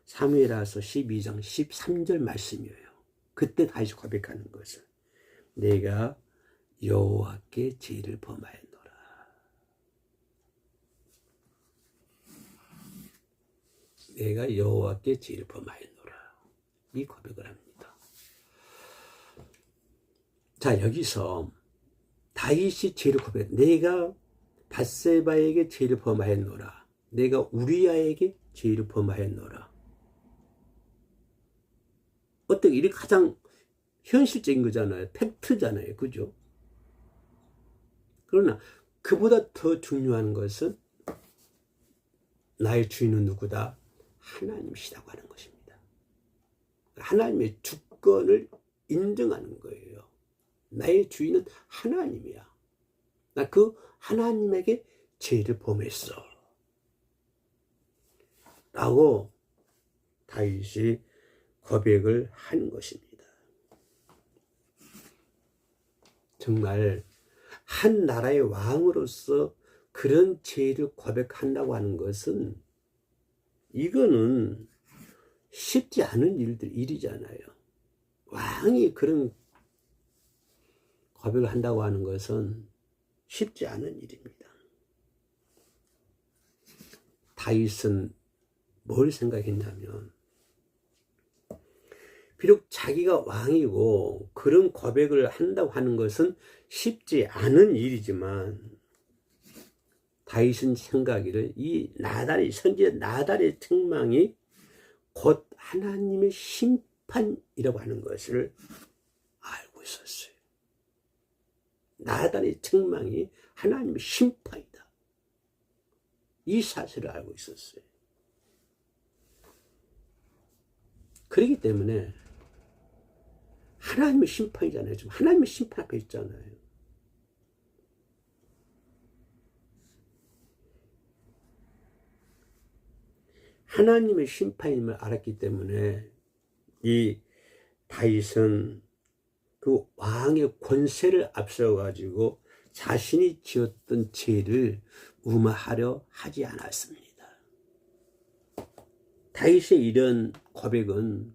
사무엘하서 12장 13절 말씀이에요. 그때 다윗이 고백하는 것은 내가 여호와께 죄를 범하였노라. 내가 여호와께 죄를 범하였노라. 이 고백을 합니다. 자, 여기서 다윗이 죄를 고백, 내가 밧세바에게 죄를 범하였노라. 내가 우리아에게 죄를 범하였노라. 어떻게 이게 가장 현실적인 거잖아요. 팩트잖아요. 그죠? 그러나 그보다 더 중요한 것은 나의 주인은 누구다? 하나님이시라고 하는 것입니다. 하나님의 주권을 인정하는 거예요. 나의 주인은 하나님이야. 나 그 하나님에게 죄를 범했어. 라고 다윗이 고백을 한 것입니다. 정말 한 나라의 왕으로서 그런 죄를 고백한다고 하는 것은 이거는 쉽지 않은 일이잖아요. 왕이 그런 고백을 한다고 하는 것은 쉽지 않은 일입니다. 다윗은 뭘 생각했냐면 비록 자기가 왕이고 그런 고백을 한다고 하는 것은 쉽지 않은 일이지만 다윗은 생각이를 이 나단의 선지자 나단의 책망이 곧 하나님의 심판이라고 하는 것을 알고 있었어요. 나단의 책망이 하나님의 심판이다. 이 사실을 알고 있었어요. 그렇기 때문에 하나님의 심판이잖아요. 지금 하나님의 심판 앞에 있잖아요. 하나님의 심판임을 알았기 때문에 이 다윗은 그 왕의 권세를 앞세워 가지고 자신이 지었던 죄를 무마하려 하지 않았습니다. 다윗의 이런 고백은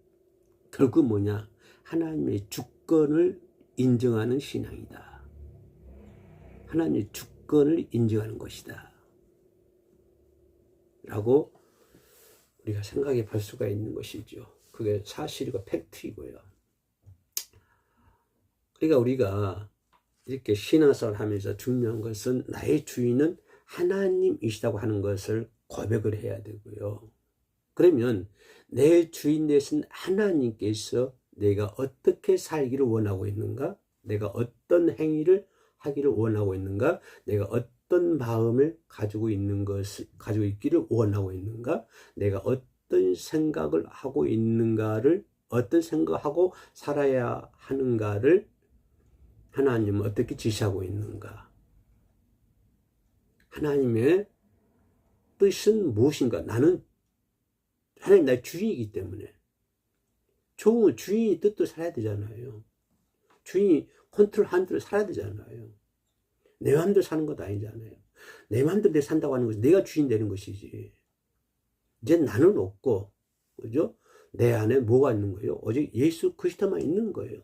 결국 뭐냐? 하나님의 주권을 인정하는 신앙이다. 하나님의 주권을 인정하는 것이다. 라고 우리가 생각해 볼 수가 있는 것이죠. 그게 사실이고 팩트이고요. 그러니까 우리가 이렇게 신앙생활을 하면서 중요한 것은 나의 주인은 하나님이시다고 하는 것을 고백을 해야 되고요. 그러면 내 주인 되신 하나님께서 내가 어떻게 살기를 원하고 있는가? 내가 어떤 행위를 하기를 원하고 있는가? 내가 어떤 마음을 가지고 있기를 원하고 있는가? 내가 어떤 생각을 하고 있는가를, 어떤 생각하고 살아야 하는가를 하나님은 어떻게 지시하고 있는가? 하나님의 뜻은 무엇인가? 나는 하나님 나의 주인이기 때문에 좋은 주인이 뜻대로 살아야 되잖아요. 주인이 컨트롤한 대로 살아야 되잖아요. 내 마음대로 사는 것도 아니잖아요. 내 마음대로 내가 산다고 하는 것이 내가 주인 되는 것이지. 이제 나는 없고, 그죠? 내 안에 뭐가 있는 거예요? 오직 예수 그리스도만 있는 거예요.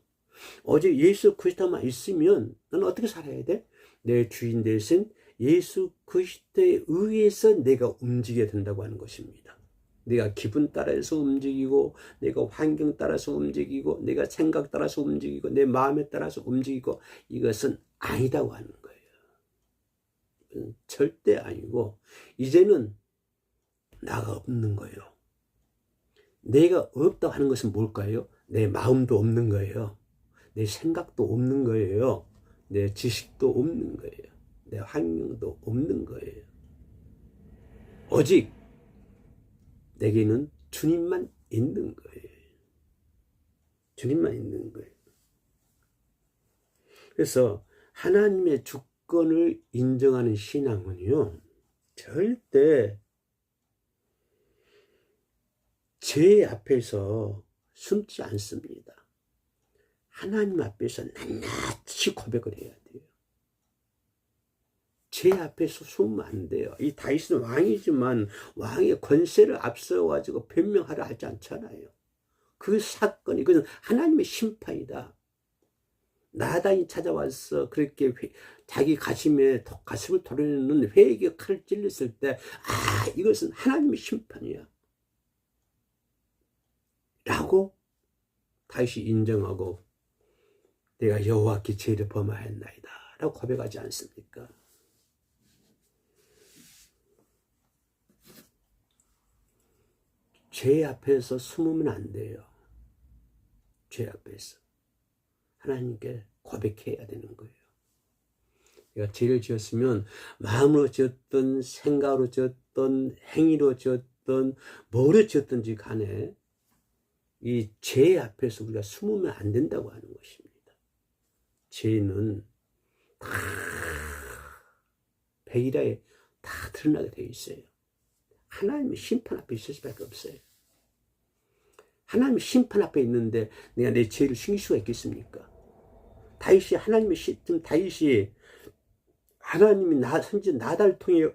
오직 예수 그리스도만 있으면 나는 어떻게 살아야 돼? 내 주인 대신 예수 그리스도에 의해서 내가 움직여야 된다고 하는 것입니다. 내가 기분 따라서 움직이고, 내가 환경 따라서 움직이고, 내가 생각 따라서 움직이고, 내 마음에 따라서 움직이고, 이것은 아니다고 하는 거예요. 절대 아니고, 이제는 나가 없는 거예요. 내가 없다고 하는 것은 뭘까요? 내 마음도 없는 거예요. 내 생각도 없는 거예요. 내 지식도 없는 거예요. 내 환경도 없는 거예요. 오직 내게는 주님만 있는 거예요. 주님만 있는 거예요. 그래서 하나님의 주권을 인정하는 신앙은요, 절대 죄 앞에서 숨지 않습니다. 하나님 앞에서 낱낱이 고백을 해야 돼요. 죄 앞에서 숨으면 안 돼요. 이 다윗은 왕이지만 왕의 권세를 앞서가지고 변명하려 하지 않잖아요. 그 사건이, 그건 하나님의 심판이다. 나단이 찾아와서 그렇게 자기 가슴을 도려내는 회개의 칼을 찔렀을 때, 아, 이것은 하나님의 심판이야 라고 다윗이 인정하고, 내가 여호와께 죄를 범하였나이다 라고 고백하지 않습니까? 죄 앞에서 숨으면 안 돼요. 죄 앞에서 하나님께 고백해야 되는 거예요. 내가 죄를 지었으면 마음으로 지었던, 생각으로 지었던, 행위로 지었던, 뭐로 지었든지 간에 이 죄 앞에서 우리가 숨으면 안 된다고 하는 것입니다. 죄는 다 백일하에 다 드러나게 되어 있어요. 하나님의 심판 앞에 있을 수밖에 없어요. 하나님의 심판 앞에 있는데 내가 내 죄를 숨길 수가 있겠습니까? 다윗이 다윗이 하나님이 선지 나달 통해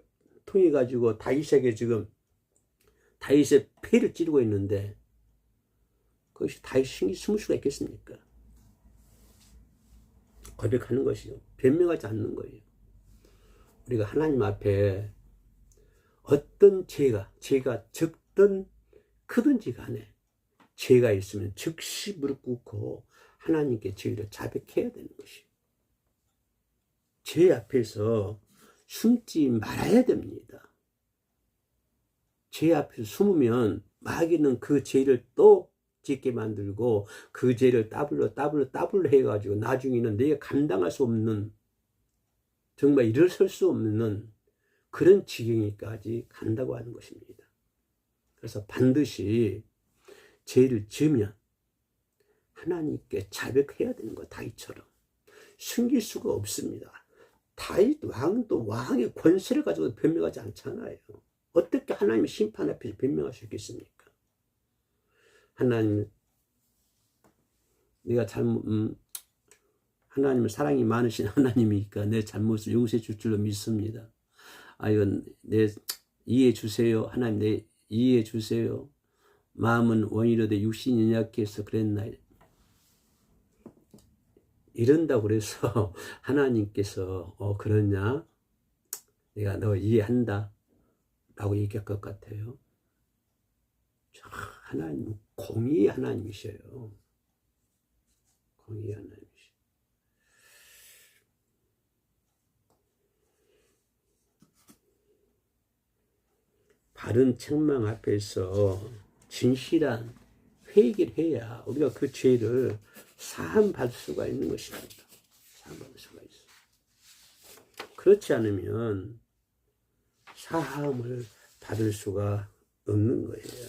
가지고 다윗에게 지금 다윗의 폐를 찌르고 있는데 그것이 다윗이 숨을 수가 있겠습니까? 고백하는 것이요. 변명하지 않는 거예요. 우리가 하나님 앞에 어떤 죄가 적든 크든지 간에 죄가 있으면 즉시 무릎 꿇고 하나님께 죄를 자백해야 되는 것이에요. 죄 앞에서 숨지 말아야 됩니다. 죄 앞에서 숨으면 마귀는 그 죄를 또 짓게 만들고 그 죄를 따블로 해가지고 나중에는 내가 감당할 수 없는, 정말 일어설 수 없는 그런 지경에까지 간다고 하는 것입니다. 그래서 반드시 죄를 지으면 하나님께 자백해야 되는 거, 다윗처럼. 숨길 수가 없습니다. 다윗 왕도 왕의 권세를 가지고 변명하지 않잖아요. 어떻게 하나님의 심판 앞에서 변명할 수 있겠습니까? 하나님, 내가 하나님은 사랑이 많으신 하나님이니까 내 잘못을 용서해 줄 줄로 믿습니다. 아, 이건 이해해 주세요. 하나님, 내 이해해 주세요. 마음은 원이로되 육신이 연약해서 그랬나요? 이런다고 그래서 하나님께서 그러냐? 내가 너 이해한다 라고 얘기할 것 같아요. 하나님 공의의 하나님이셔요. 공의의 하나님이셔요. 바른 책망 앞에서 진실한 회개를 해야 우리가 그 죄를 사함받을 수가 있는 것입니다. 사함받을 수가 있어요. 그렇지 않으면 사함을 받을 수가 없는 거예요.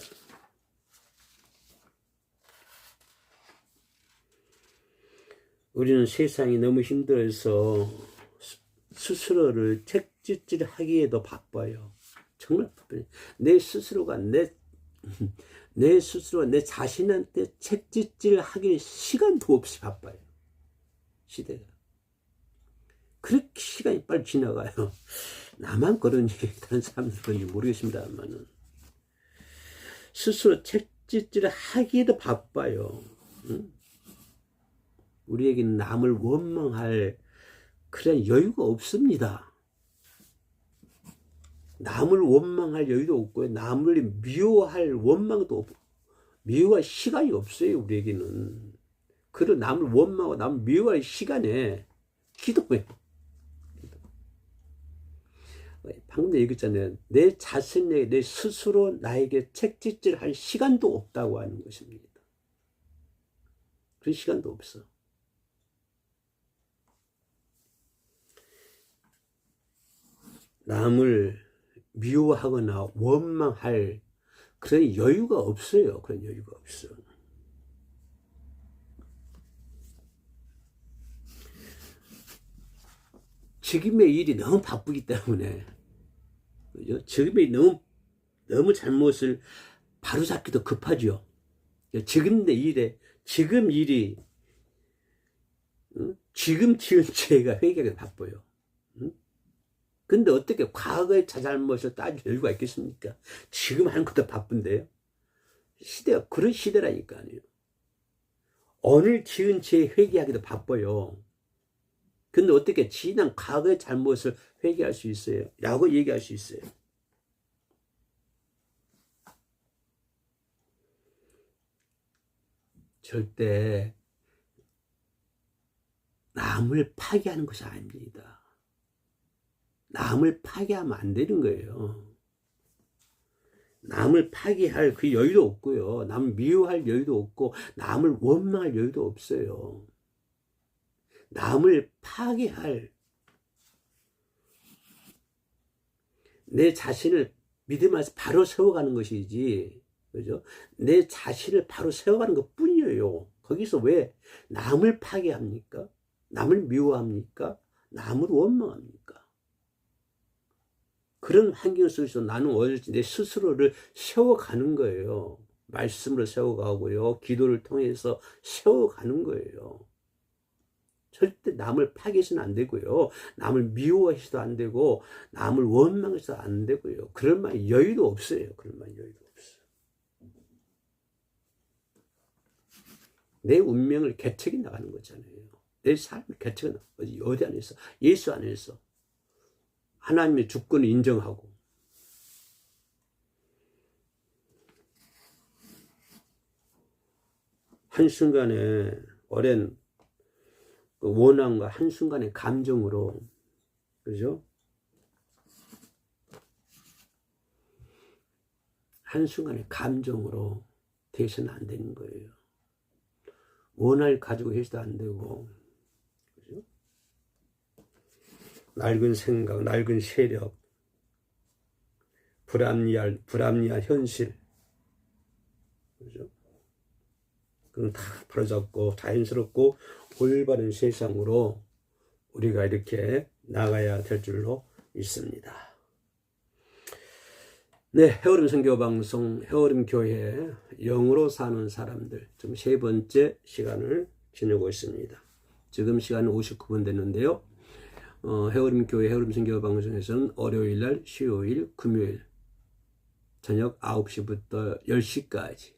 우리는 세상이 너무 힘들어서 스스로를 책짓질하기에도 바빠요. 정말 바빠요. 내 스스로가 내 자신한테 책짓질하기 시간도 없이 바빠요. 시대가. 그렇게 시간이 빨리 지나가요. 나만 그런지 다른 사람들 그런지 모르겠습니다만은 스스로 책짓질을 하기에도 바빠요. 응? 우리에게는 남을 원망할 그런 여유가 없습니다. 남을 원망할 여유도 없고요. 남을 미워할 원망도 없고, 미워할 시간이 없어요, 우리에게는. 그런 남을 원망하고 남을 미워할 시간에 기도해요. 방금 얘기했잖아요. 내 자신에게, 내 스스로 나에게 책짓질 할 시간도 없다고 하는 것입니다. 그런 시간도 없어. 남을 미워하거나 원망할 그런 여유가 없어요. 그런 여유가 없어. 지금의 일이 너무 바쁘기 때문에, 그죠? 지금의 너무 잘못을 바로잡기도 급하죠. 지금 일이, 지금 지은 죄가 회개가 바빠요. 근데 어떻게 과거의 잘못을 따질 여유가 있겠습니까? 지금 하는 것도 바쁜데요. 시대가 그런 시대라니까요. 오늘 지은 죄 회개하기도 바빠요. 근데 어떻게 지난 과거의 잘못을 회개할 수 있어요? 라고 얘기할 수 있어요. 절대 남을 파괴하는 것이 아닙니다. 남을 파괴하면 안 되는 거예요. 남을 파괴할 그 여유도 없고요. 남을 미워할 여유도 없고, 남을 원망할 여유도 없어요. 남을 파괴할, 내 자신을 믿음 안에서 바로 세워가는 것이지, 그죠? 내 자신을 바로 세워가는 것 뿐이에요. 거기서 왜 남을 파괴합니까? 남을 미워합니까? 남을 원망합니까? 그런 환경 속에서 나는 내 스스로를 세워가는 거예요. 말씀으로 세워가고요. 기도를 통해서 세워가는 거예요. 절대 남을 파괴해서는 안 되고요. 남을 미워해서도 안 되고, 남을 원망해서도 안 되고요. 그럴 만한 여유도 없어요. 그럴 만한 여유도 없어요. 내 운명을 개척해 나가는 거잖아요. 내 삶을 개척해 나가는 거지. 어디 안에서? 예수 안에서. 하나님의 주권을 인정하고. 한순간에 오랜 그 원함과 한순간의 감정으로, 그죠? 한순간의 감정으로 돼서는 안 되는 거예요. 원한을 가지고 해서도 안 되고, 그죠? 낡은 생각, 낡은 세력, 불합리한 현실, 그죠? 그건 다 바로잡고 자연스럽고 올바른 세상으로 우리가 이렇게 나가야 될 줄로 믿습니다. 네, 헤어림 선교방송 헤어림 교회 영으로 사는 사람들 지금 세 번째 시간을 지내고 있습니다. 지금 시간은 59분 됐는데요. 헤어림 교회 헤어림 선교방송에서는 월요일날, 수요일, 금요일 저녁 9시부터 10시까지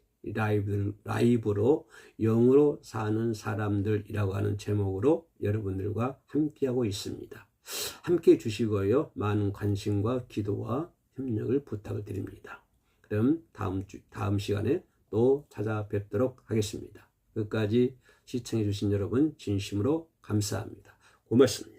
라이브로 영으로 사는 사람들이라고 하는 제목으로 여러분들과 함께하고 있습니다. 함께해 주시고요. 많은 관심과 기도와 협력을 부탁을 드립니다. 그럼 다음 시간에 또 찾아뵙도록 하겠습니다. 끝까지 시청해 주신 여러분 진심으로 감사합니다. 고맙습니다.